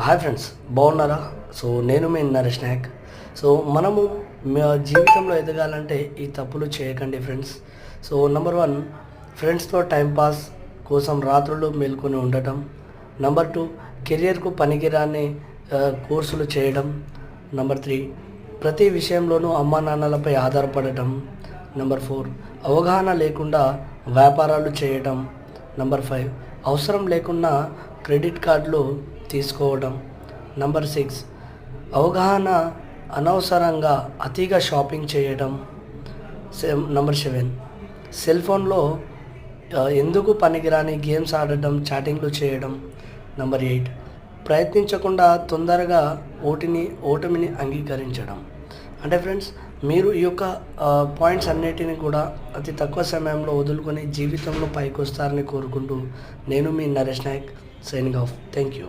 Hi friends, బాగున్నారా? So నేను మీ నరేష్ నాయక్. సో మనము జీవితంలో ఎదగాలంటే ఈ తప్పులు చేయకండి ఫ్రెండ్స్. సో నెంబర్ 1, ఫ్రెండ్స్తో టైంపాస్ కోసం రాత్రులు మేల్కొని ఉండటం. నెంబర్ 2, కెరియర్కు పనికిరాని కోర్సులు చేయడం. నెంబర్ 3, ప్రతి విషయంలోనూ అమ్మా నాన్నలపై ఆధారపడటం. నెంబర్ 4, అవగాహన లేకుండా వ్యాపారాలు చేయటం. నెంబర్ 5, అవసరం లేకుండా క్రెడిట్ కార్డులు తీసుకోవడం. నెంబర్ 6, అవగాహన అనవసరంగా అతిగా షాపింగ్ చేయడం. నెంబర్ 7, సెల్ ఫోన్లో ఎందుకు పనికిరాని గేమ్స్ ఆడటం, చాటింగ్లు చేయడం. నెంబర్ 8, ప్రయత్నించకుండా తొందరగా ఓటమిని అంగీకరించడం. అంటే ఫ్రెండ్స్, మీరు ఈ యొక్క పాయింట్స్ అన్నిటిని కూడా అతి తక్కువ సమయంలో వదులుకొని జీవితంలో పైకి వస్తారని కోరుకుంటూ నేను మీ Naresh Nayak, signing off. Thank you.